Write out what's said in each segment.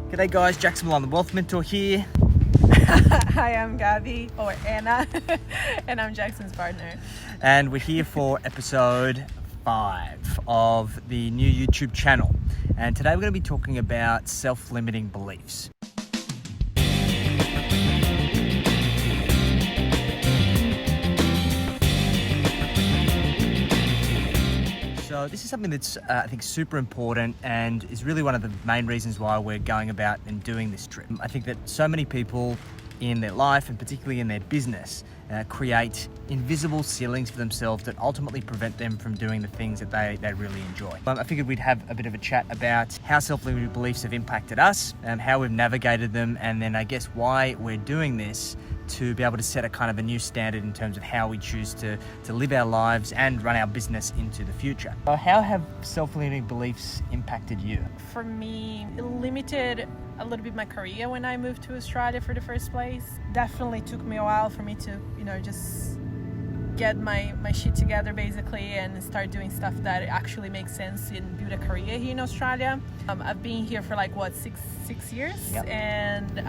G'day guys, Jackson Millan, the Wealth Mentor here. Hi, I'm Gabby, or Anna, and I'm Jackson's partner. And we're here for episode 5 of the new YouTube channel. And today we're going to be talking about self-limiting beliefs. So this is something that's I think super important and is really one of the main reasons why we're going about and doing this trip. I think that so many people in their life and particularly in their business create invisible ceilings for themselves that ultimately prevent them from doing the things that they really enjoy. I figured we'd have a bit of a chat about how self-limiting beliefs have impacted us, how we've navigated them, and then I guess why we're doing this to be able to set a kind of a new standard in terms of how we choose to live our lives and run our business into the future. So how have self-limiting beliefs impacted you? For me, it limited a little bit my career when I moved to Australia for the first place. Definitely took me a while for me to, just get my shit together basically and start doing stuff that actually makes sense and build a career here in Australia. I've been here for six years. Yep. And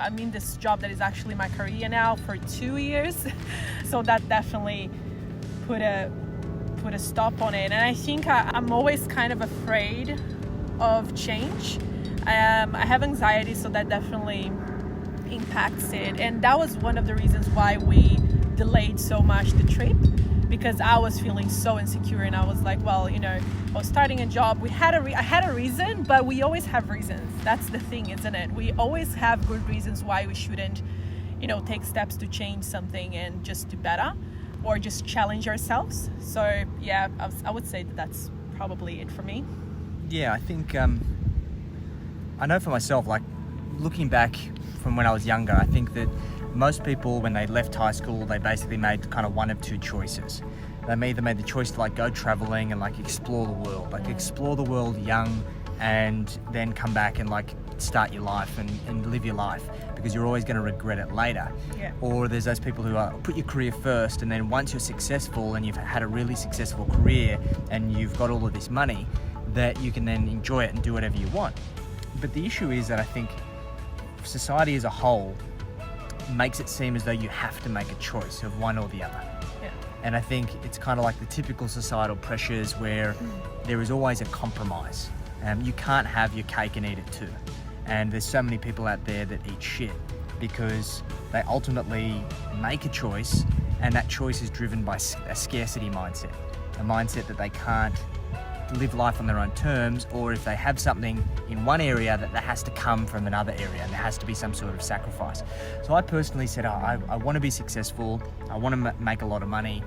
I'm in this job that is actually my career now for 2 years. So that definitely put a stop on it. And I think I'm always kind of afraid of change. I have anxiety, so that definitely impacts it. And that was one of the reasons why we delayed so much the trip, because I was feeling so insecure and I was like, well, I was starting a job. I had a reason, but we always have reasons. That's the thing, isn't it? We always have good reasons why we shouldn't, take steps to change something and just do better or just challenge ourselves. So yeah, I would say that's probably it for me. Yeah, I think I know for myself, looking back from when I was younger, I think that most people, when they left high school, they basically made kind of one of two choices. They either made the choice to go traveling and explore the world, explore the world young and then come back and start your life and live your life, because you're always going to regret it later. Yeah. Or there's those people who put your career first, and then once you're successful and you've had a really successful career and you've got all of this money, that you can then enjoy it and do whatever you want. But the issue is that I think society as a whole makes it seem as though you have to make a choice of one or the other. Yeah. And I think it's kind of like the typical societal pressures where there is always a compromise. You can't have your cake and eat it too. And there's so many people out there that eat shit because they ultimately make a choice, and that choice is driven by a scarcity mindset, a mindset that they can't live life on their own terms, or if they have something in one area, that has to come from another area and there has to be some sort of sacrifice. So I personally said, I want to be successful, I want to make a lot of money,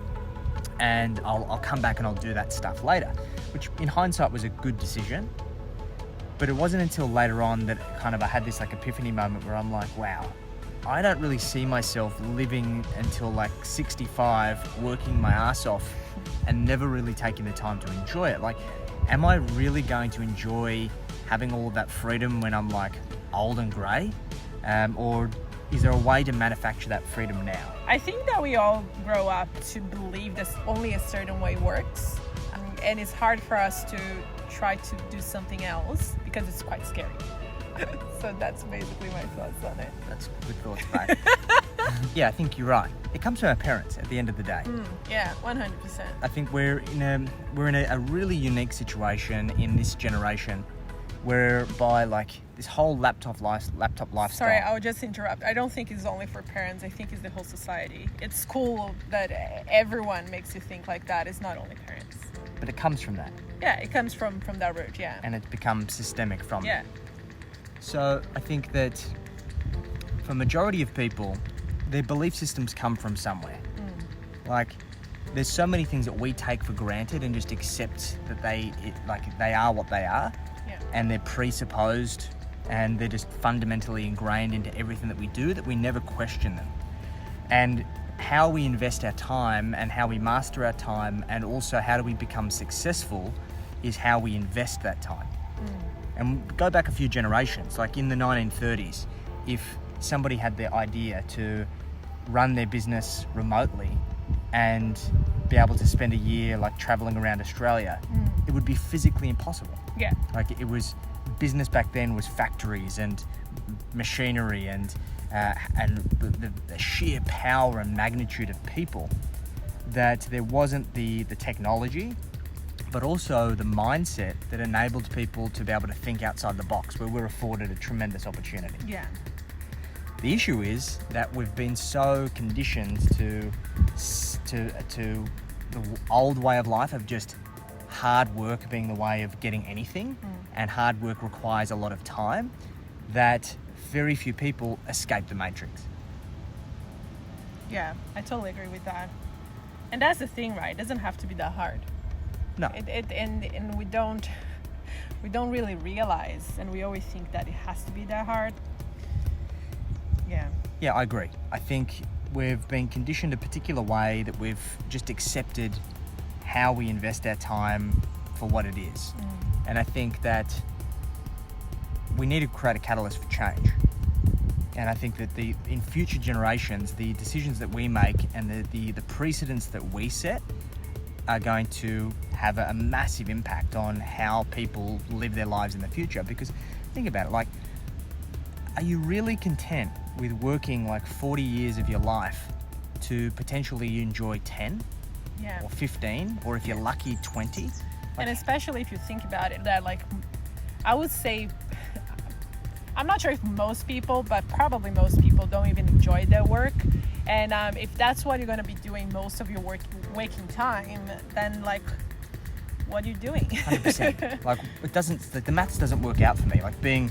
and I'll come back and I'll do that stuff later, which in hindsight was a good decision. But it wasn't until later on that I had this epiphany moment where I'm like, wow, I don't really see myself living until 65, working my ass off and never really taking the time to enjoy it. Am I really going to enjoy having all of that freedom when I'm old and grey? Or is there a way to manufacture that freedom now? I think that we all grow up to believe that only a certain way works. And it's hard for us to try to do something else because it's quite scary. So that's basically my thoughts on it. That's good thoughts, mate. Yeah, I think you're right. It comes from our parents at the end of the day. Yeah, 100%. I think we're in a really unique situation in this generation, whereby this whole laptop lifestyle. Sorry, I would just interrupt. I don't think it's only for parents. I think it's the whole society. It's cool that everyone makes you think like that. It's not only parents. But it comes from that. Yeah, it comes from that root, yeah. And it's become systemic from Yeah. it. So I think that for majority of people, their belief systems come from somewhere. There's so many things that we take for granted and just accept that they are what they are. Yeah. And they're presupposed and they're just fundamentally ingrained into everything that we do, that we never question them. And how we invest our time and how we master our time, and also how do we become successful, is how we invest that time. And go back a few generations, in the 1930s, if somebody had the idea to run their business remotely and be able to spend a year traveling around Australia, it would be physically impossible. Yeah. It was business back then was factories and machinery and the sheer power and magnitude of people, that there wasn't the technology, but also the mindset that enabled people to be able to think outside the box, where we're afforded a tremendous opportunity. Yeah. The issue is that we've been so conditioned to the old way of life of just hard work being the way of getting anything, and hard work requires a lot of time, that very few people escape the matrix. Yeah, I totally agree with that. And that's the thing, right? It doesn't have to be that hard. No. And we don't really realize, and we always think that it has to be that hard. Yeah, I agree. I think we've been conditioned a particular way that we've just accepted how we invest our time for what it is. And I think that we need to create a catalyst for change. And I think that in future generations, the decisions that we make and the precedents that we set are going to have a massive impact on how people live their lives in the future. Because think about it, like, are you really content with working like 40 years of your life to potentially enjoy 10 or 15, or if you're lucky 20? And especially if you think about it, that, like, I would say, I'm not sure if most people, but probably most people don't even enjoy their work. And if that's what you're going to be doing most of your waking time, then, like, what are you doing? 100%. Like, it doesn't. The maths doesn't work out for me. Like being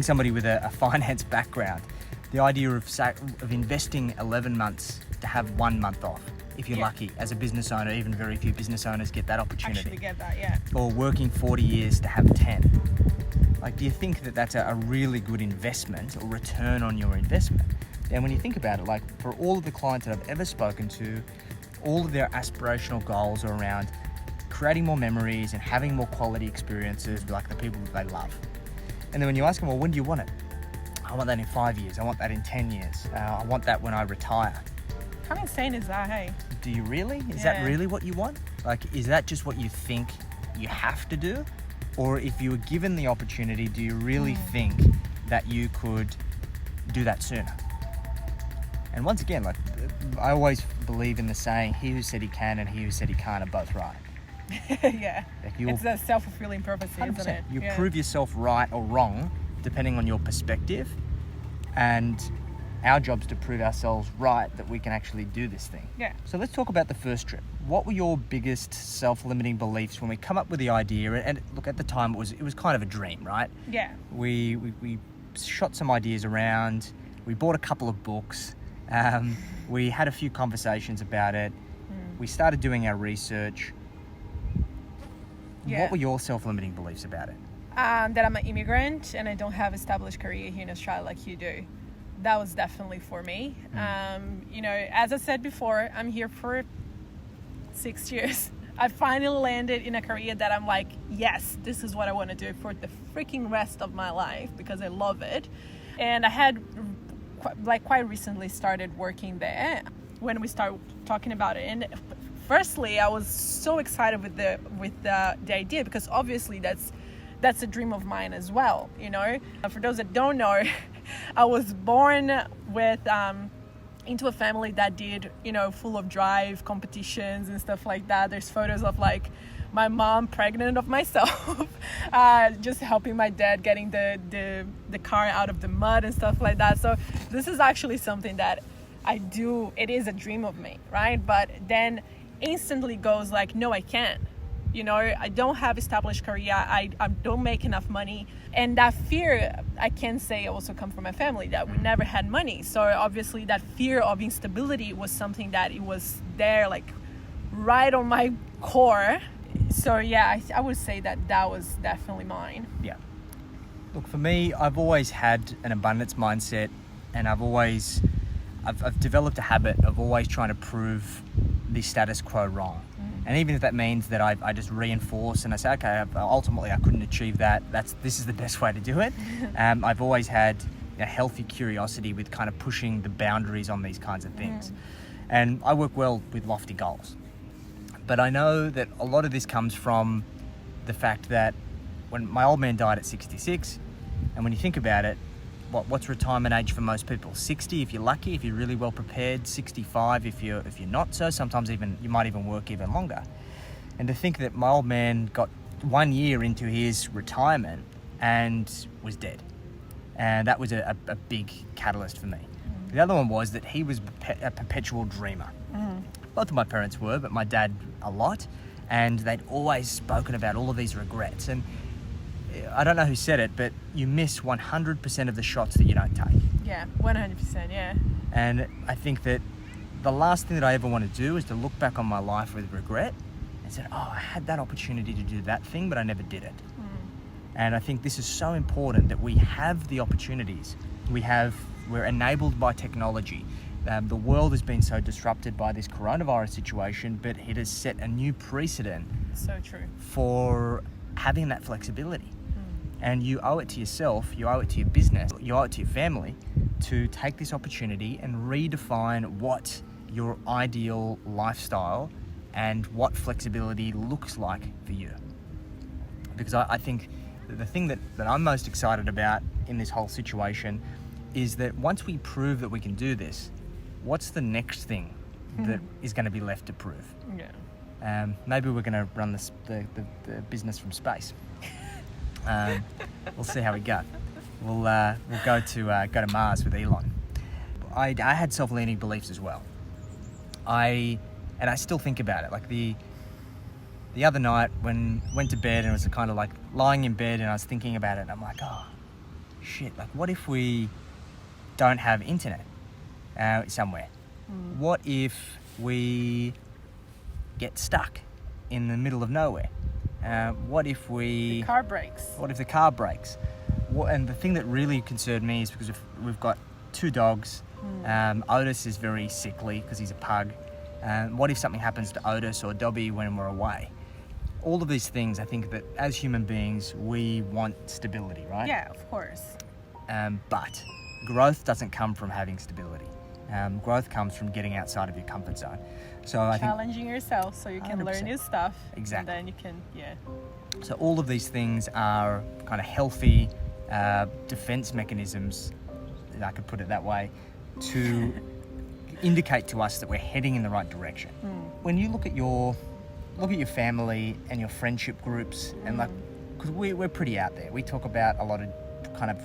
somebody with a finance background, the idea of investing 11 months to have 1 month off, if you're lucky, as a business owner. Even very few business owners get that opportunity. Actually get that, yeah. Or working 40 years to have 10. Like, do you think that that's a really good investment or return on your investment? And when you think about it, like, for all of the clients that I've ever spoken to, all of their aspirational goals are around creating more memories and having more quality experiences with, like, the people that they love. And then when you ask them, well, when do you want it? I want that in 5 years. I want that in 10 years. I want that when I retire. How insane is that, hey? Do you really? Is that really what you want? Like, is that just what you think you have to do? Or if you were given the opportunity, do you really think that you could do that sooner? And once again, like, I always believe in the saying, he who said he can and he who said he can't are both right. Yeah. Like, it's a self-fulfilling prophecy, 100%. isn't it? You prove yourself right or wrong depending on your perspective, and our job is to prove ourselves right that we can actually do this thing. Yeah. So let's talk about the first trip. What were your biggest self-limiting beliefs when we come up with the idea? And look, at the time it was kind of a dream, right? Yeah. We shot some ideas around. We bought a couple of books. We had a few conversations about it. We started doing our research. Yeah. What were your self-limiting beliefs about it? That I'm an immigrant and I don't have established career here in Australia like you do. That was definitely for me. You know, as I said before, I'm here for 6 years. I finally landed in a career that I'm like, yes, this is what I want to do for the freaking rest of my life, because I love it. And I had quite recently started working there when we started talking about it. And firstly, I was so excited with the idea, because obviously that's a dream of mine as well, you know. For those that don't know, I was born with into a family that did, you know, full of drive competitions and stuff like that. There's photos of, like, my mom pregnant of myself, just helping my dad getting the car out of the mud and stuff like that. So this is actually something that I do. It is a dream of me, right? But then instantly goes like, no, I can't. You know, I don't have established career. I don't make enough money. And that fear, I can say, also come from my family, that we never had money. So obviously that fear of instability was something that it was there, like, right on my core. So yeah, I would say that was definitely mine. Yeah. Look, for me, I've always had an abundance mindset, and I've developed a habit of always trying to prove the status quo wrong. And even if that means that I just reinforce and I say, okay, ultimately I couldn't achieve that. This is the best way to do it. I've always had a healthy curiosity with kind of pushing the boundaries on these kinds of things. And I work well with lofty goals. But I know that a lot of this comes from the fact that when my old man died at 66, and when you think about it, what's retirement age for most people? 60 if you're lucky, if you're really well prepared. 65 if you're not so. Sometimes even you might even work even longer. And to think that my old man got 1 year into his retirement and was dead, and that was a big catalyst for me. The other one was that he was a perpetual dreamer. Both of my parents were, but my dad a lot, and they'd always spoken about all of these regrets. And I don't know who said it, but you miss 100% of the shots that you don't take. Yeah, 100%, yeah. And I think that the last thing that I ever want to do is to look back on my life with regret and say, oh, I had that opportunity to do that thing, but I never did it. And I think this is so important that we have the opportunities. We're enabled by technology. The world has been so disrupted by this coronavirus situation, but it has set a new precedent. So true. For having that flexibility. And you owe it to yourself, you owe it to your business, you owe it to your family to take this opportunity and redefine what your ideal lifestyle and what flexibility looks like for you. Because I think the thing that I'm most excited about in this whole situation is that once we prove that we can do this, what's the next thing that is going to be left to prove? Yeah. Maybe we're going to run the business from space. We'll see how we go. We'll go to Mars with Elon. I had self-limiting beliefs as well. I still think about it. Like the other night when I went to bed and it was kind of like lying in bed and I was thinking about it and I'm like, oh shit, like what if we don't have internet somewhere? What if we get stuck in the middle of nowhere? What if the car breaks? What if the car breaks? And the thing that really concerned me is because we've got 2 dogs. Otis is very sickly because he's a pug. What if something happens to Otis or Dobby when we're away? All of these things, I think that as human beings, we want stability, right? Yeah, of course. But growth doesn't come from having stability. Growth comes from getting outside of your comfort zone. So I think challenging yourself so you can 100%. learn new stuff. Exactly. And then you can, yeah. So all of these things are kind of healthy defense mechanisms, if I could put it that way, to indicate to us that we're heading in the right direction. When you look at your family and your friendship groups, and like, because we're pretty out there. We talk about a lot of kind of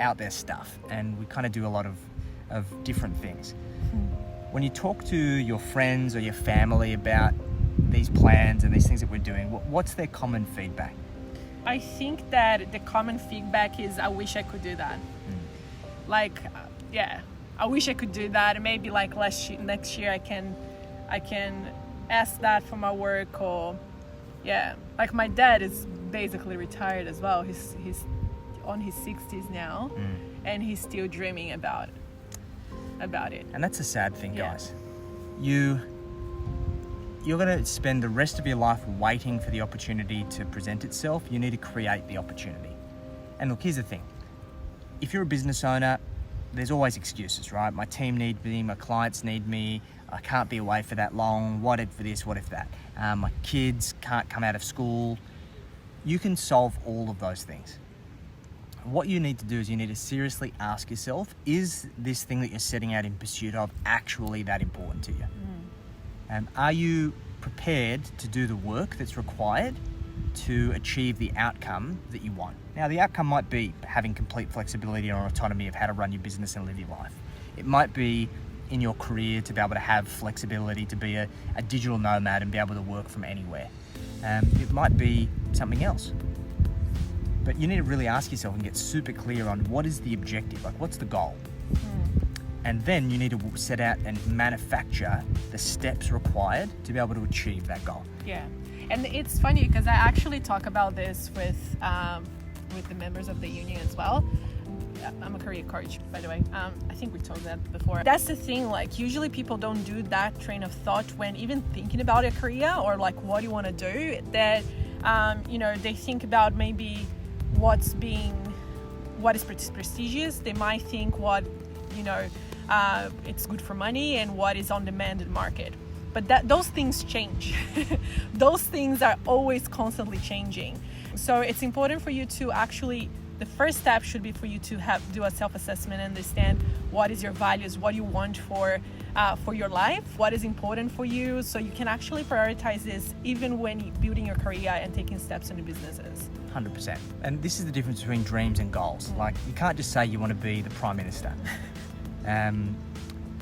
out there stuff, and we kind of do a lot of different things. When you talk to your friends or your family about these plans and these things that we're doing, what's their common feedback? I think that the common feedback is, I wish I could do that. Like, yeah, I wish I could do that. And maybe like next year I can ask that for my work, or yeah. Like my dad is basically retired as well. He's on his 60s now, and he's still dreaming about it. And that's a sad thing, guys. You're going to spend the rest of your life waiting for the opportunity to present itself. You need to create the opportunity. And look, here's the thing. If you're a business owner, there's always excuses, right? My team need me, my clients need me, I can't be away for that long, what if this, what if that? My kids can't come out of school. You can solve all of those things. What you need to do is you need to seriously ask yourself, is this thing that you're setting out in pursuit of actually that important to you? Are you prepared to do the work that's required to achieve the outcome that you want? Now, the outcome might be having complete flexibility or autonomy of how to run your business and live your life. It might be in your career to be able to have flexibility, to be a digital nomad and be able to work from anywhere. It might be something else. But you need to really ask yourself and get super clear on what is the objective, like what's the goal? And then you need to set out and manufacture the steps required to be able to achieve that goal. Yeah, and it's funny because I actually talk about this with the members of the union as well. I'm a career coach, by the way. I think we talked that before. That's the thing, like usually people don't do that train of thought when even thinking about a career or like what you want to do, that they think about maybe what is prestigious. They might think what it's good for money and what is on demand in the market. But those things change. Those things are always constantly changing. So it's important for you to actually, the first step should be for you to do a self-assessment and understand what is your values, what you want for your life, what is important for you, so you can actually prioritize this even when you're building your career and taking steps in the businesses. 100%. And this is the difference between dreams and goals. Like, you can't just say you want to be the Prime Minister.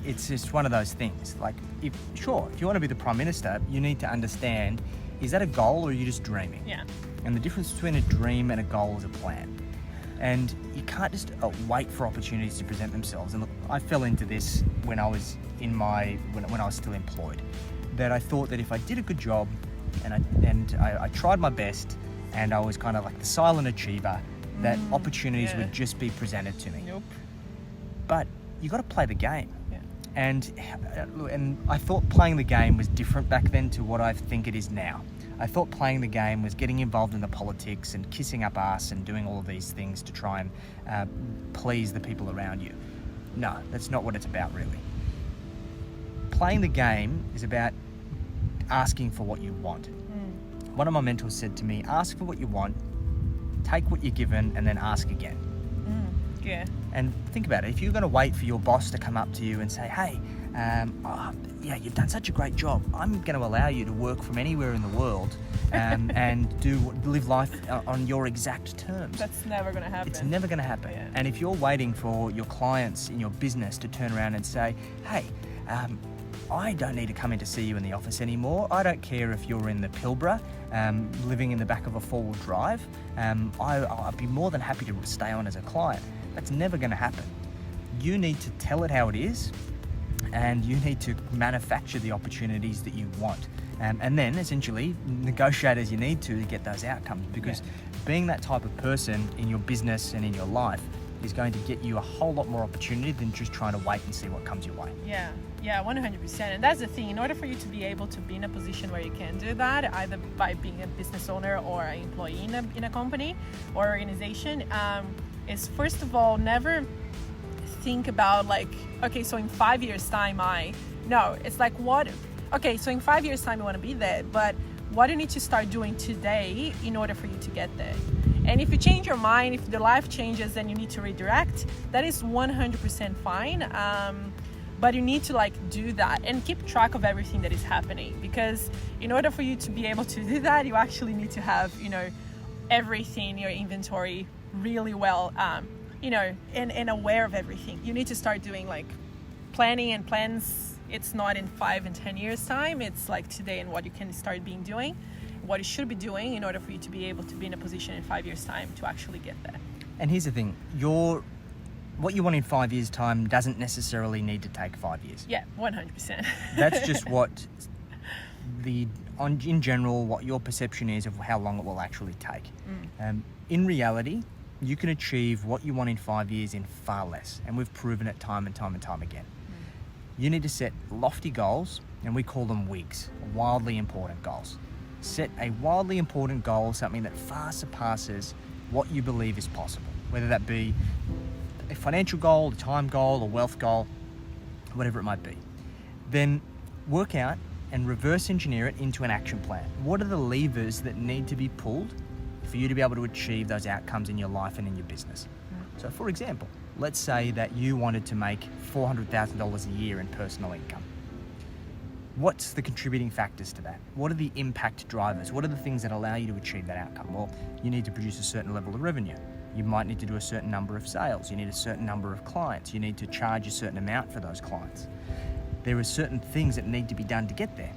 It's just one of those things. Like, if you want to be the Prime Minister, you need to understand, is that a goal or are you just dreaming? Yeah. And the difference between a dream and a goal is a plan. And you can't just wait for opportunities to present themselves. And look, I fell into this when I was when I was still employed, that I thought that if I did a good job and I tried my best and I was kind of like the silent achiever, that opportunities would just be presented to me. Nope. But you got to play the game. Yeah. And I thought playing the game was different back then to what I think it is now. I thought playing the game was getting involved in the politics and kissing up ass and doing all of these things to try and please the people around you. No, that's not what it's about, really. Playing the game is about asking for what you want. One of my mentors said to me, ask for what you want, take what you're given, and then ask again. Yeah. And think about it. If you're going to wait for your boss to come up to you and say, hey, you've done such a great job, I'm going to allow you to work from anywhere in the world and live life on your exact terms. That's never going to happen. It's never going to happen. Yeah. And if you're waiting for your clients in your business to turn around and say, hey, I don't need to come in to see you in the office anymore. I don't care if you're in the Pilbara, living in the back of a four-wheel drive. I'd be more than happy to stay on as a client. That's never going to happen. You need to tell it how it is, and you need to manufacture the opportunities that you want. And then essentially negotiate as you need to get those outcomes, because being that type of person in your business and in your life is going to get you a whole lot more opportunity than just trying to wait and see what comes your way. Yeah, 100%. And that's the thing. In order for you to be able to be in a position where you can do that, either by being a business owner or an employee in a company or organization, is first of all, never think about like, okay, so in 5 years time it's like so in 5 years time you want to be there, but what do you need to start doing today in order for you to get there? And if you change your mind, if the life changes and you need to redirect, that is 100% fine. But you need to do that and keep track of everything that is happening, because in order for you to be able to do that, you actually need to have, everything in your inventory really well, and aware of everything. You need to start doing planning and plans. It's not in 5 and 10 years time. It's today and what you can start doing, what you should be doing in order for you to be able to be in a position in 5 years time to actually get there. And here's the thing, what you want in 5 years time doesn't necessarily need to take 5 years. Yeah, 100%. That's just what in general, what your perception is of how long it will actually take. In reality, you can achieve what you want in 5 years in far less. And we've proven it time and time and time again. You need to set lofty goals, and we call them WIGs, wildly important goals. Set a wildly important goal, something that far surpasses what you believe is possible, whether that be a financial goal, a time goal, a wealth goal, whatever it might be. Then work out and reverse engineer it into an action plan. What are the levers that need to be pulled for you to be able to achieve those outcomes in your life and in your business? So for example, let's say that you wanted to make $400,000 a year in personal income. What's the contributing factors to that? What are the impact drivers? What are the things that allow you to achieve that outcome? Well, you need to produce a certain level of revenue. You might need to do a certain number of sales. You need a certain number of clients. You need to charge a certain amount for those clients. There are certain things that need to be done to get there.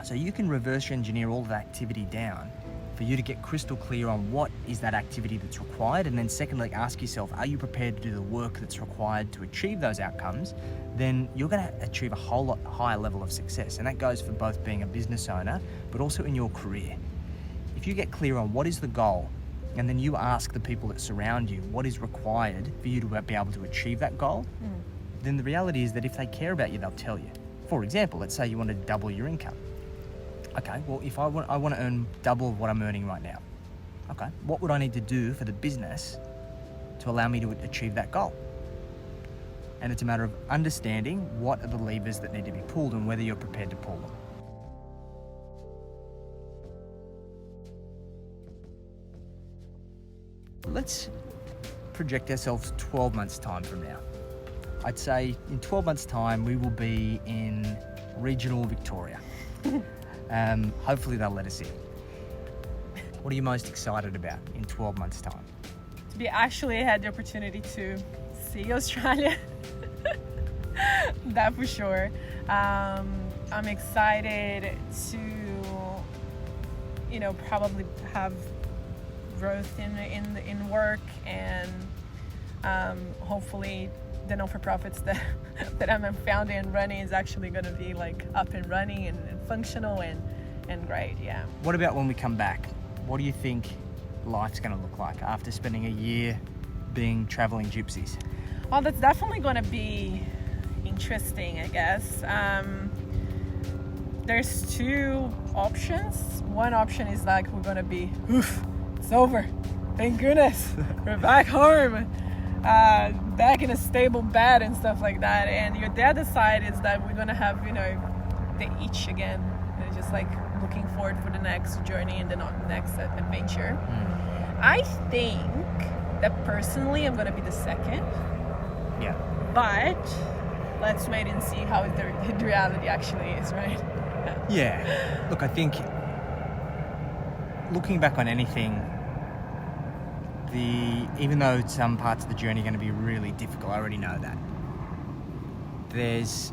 So you can reverse engineer all of that activity down for you to get crystal clear on what is that activity that's required. And then secondly, ask yourself, are you prepared to do the work that's required to achieve those outcomes? Then you're going to achieve a whole lot higher level of success. And that goes for both being a business owner, but also in your career. If you get clear on what is the goal, and then you ask the people that surround you what is required for you to be able to achieve that goal, then the reality is that if they care about you, they'll tell you. For example, let's say you want to double your income. Okay, well, if I want to earn double of what I'm earning right now, okay, what would I need to do for the business to allow me to achieve that goal? And it's a matter of understanding what are the levers that need to be pulled and whether you're prepared to pull them. let's project ourselves 12 months time from now. I'd say in 12 months time we will be in regional Victoria. Hopefully they'll let us in. What are you most excited about in 12 months time? We actually had the opportunity to see Australia. That for sure. I'm excited to, probably have growth in work, and hopefully the non-for-profits that I'm founding and running is actually going to be like up and running and functional and great. Yeah. What about when we come back? What do you think life's going to look like after spending a year being traveling gypsies? Well, that's definitely going to be interesting, I guess. There's two options. One option is like we're going to be, it's over. Thank goodness. We're back home. Back in a stable bed and stuff like that. And the other side is that we're going to have, the itch again. And just like looking forward for the next journey and the next adventure. I think that personally I'm going to be the second. Yeah. But let's wait and see how the reality actually is, right? Yeah. Look, I think looking back on anything, even though some parts of the journey are going to be really difficult, I already know that. Those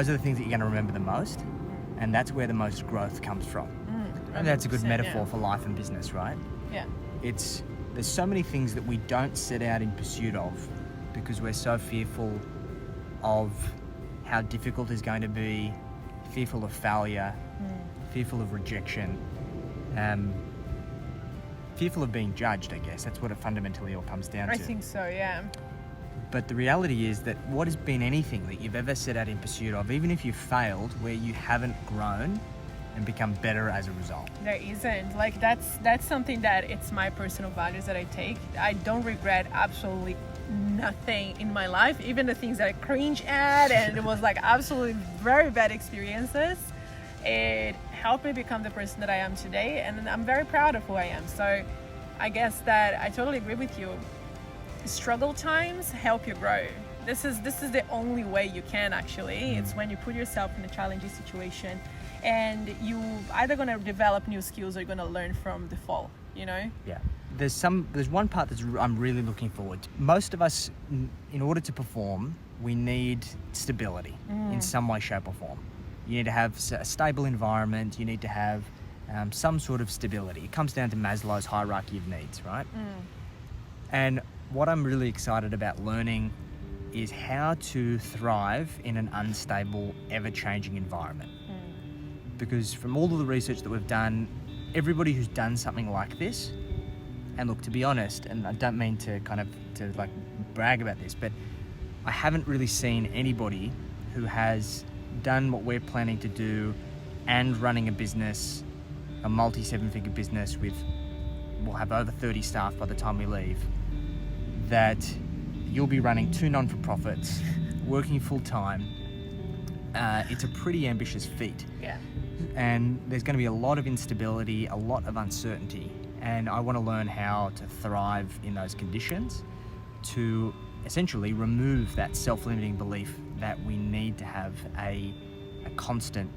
are the things that you're going to remember the most, and that's where the most growth comes from. And that's a good metaphor for life and business, right? Yeah. There's so many things that we don't set out in pursuit of because we're so fearful of how difficult it's going to be, fearful of failure, fearful of rejection, fearful of being judged, I guess. That's what it fundamentally all comes down to. I think so, yeah. But the reality is that what has been anything that you've ever set out in pursuit of, even if you've failed, where you haven't grown and become better as a result? There isn't. Like that's something that it's my personal values that I take. I don't regret absolutely nothing in my life, even the things that I cringe at and it was like absolutely very bad experiences. It helped me become the person that I am today, and I'm very proud of who I am. So I guess that I totally agree with you. Struggle times help you grow. This is the only way you can actually. It's when you put yourself in a challenging situation and you either going to develop new skills or you're going to learn from the fall, Yeah. There's one part I'm really looking forward to. Most of us, in order to perform, we need stability in some way, shape or form. You need to have a stable environment. You need to have some sort of stability. It comes down to Maslow's hierarchy of needs, right? And what I'm really excited about learning is how to thrive in an unstable, ever-changing environment. Because from all of the research that we've done, everybody who's done something like this, and look, to be honest, and I don't mean to brag about this, but I haven't really seen anybody who has done what we're planning to do and running a business, a multi-seven-figure business we'll have over 30 staff by the time we leave, that you'll be running 2 non-for-profits, working full-time. It's a pretty ambitious feat. Yeah. And there's going to be a lot of instability, a lot of uncertainty. And I want to learn how to thrive in those conditions to essentially remove that self-limiting belief that we need to have a constant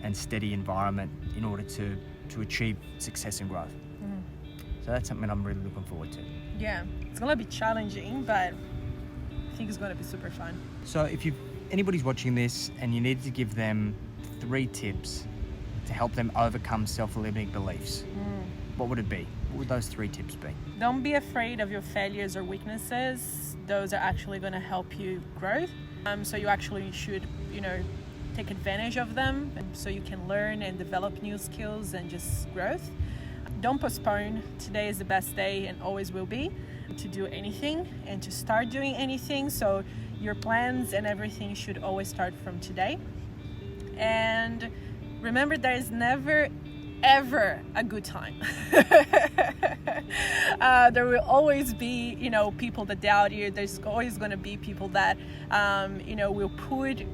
and steady environment in order to achieve success and growth. So that's something I'm really looking forward to. Yeah, it's going to be challenging, but I think it's going to be super fun. So if anybody's watching this and you need to give them 3 tips to help them overcome self-limiting beliefs, what would it be? What would those 3 tips be? Don't be afraid of your failures or weaknesses. Those are actually going to help you grow. So you actually should, take advantage of them so you can learn and develop new skills and just growth. Don't postpone. Today is the best day and always will be to do anything and to start doing anything. So your plans and everything should always start from today. And remember, there is never ever a good time. There will always be, people that doubt you. There's always going to be people that, will put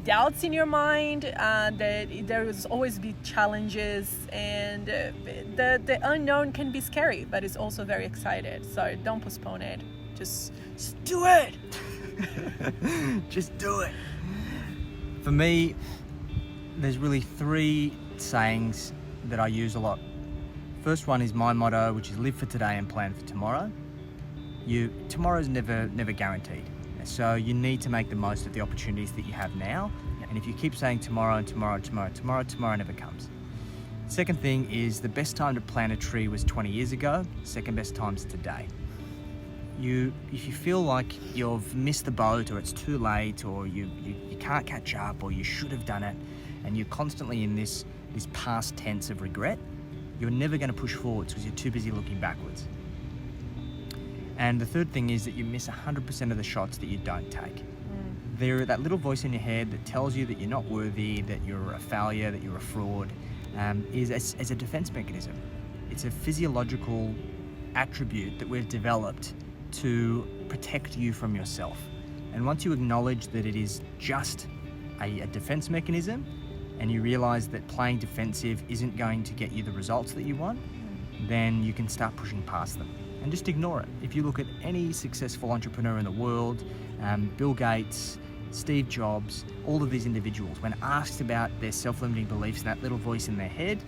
doubts in your mind, that there will always be challenges, and the unknown can be scary, but it's also very exciting. So don't postpone it. Just do it. Just do it. For me, there's really 3 sayings that I use a lot. First one is my motto, which is live for today and plan for tomorrow. Tomorrow's never guaranteed. So you need to make the most of the opportunities that you have now. Yep. And if you keep saying tomorrow and tomorrow never comes. Second thing is the best time to plant a tree was 20 years ago. Second best time's today. If you feel like you've missed the boat, or it's too late, or you can't catch up, or you should have done it, and you're constantly in this past tense of regret, you're never going to push forwards because you're too busy looking backwards. And the third thing is that you miss 100% of the shots that you don't take. That little voice in your head that tells you that you're not worthy, that you're a failure, that you're a fraud, is as a defense mechanism. It's a physiological attribute that we've developed to protect you from yourself. And once you acknowledge that it is just a defense mechanism, and you realize that playing defensive isn't going to get you the results that you want, then you can start pushing past them and just ignore it. If you look at any successful entrepreneur in the world, Bill Gates, Steve Jobs, all of these individuals, when asked about their self-limiting beliefs and that little voice in their head,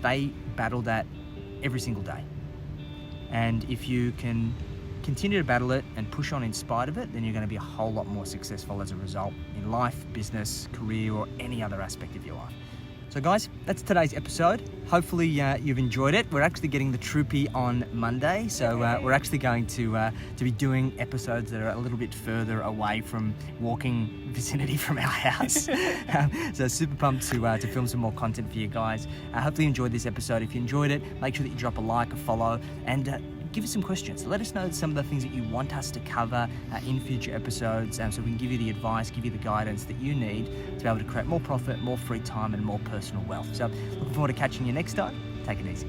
they battle that every single day. And if you can continue to battle it and push on in spite of it, then you're going to be a whole lot more successful as a result in life, business, career, or any other aspect of your life. So guys, that's today's episode. Hopefully you've enjoyed it. We're actually getting the Troopy on Monday, so we're actually going to be doing episodes that are a little bit further away from walking vicinity from our house. So super pumped to film some more content for you guys. Hopefully you enjoyed this episode. If you enjoyed it, make sure that you drop a like, a follow, and give us some questions. Let us know some of the things that you want us to cover in future episodes, so we can give you the advice, give you the guidance that you need to be able to create more profit, more free time, and more personal wealth. So looking forward to catching you next time. Take it easy.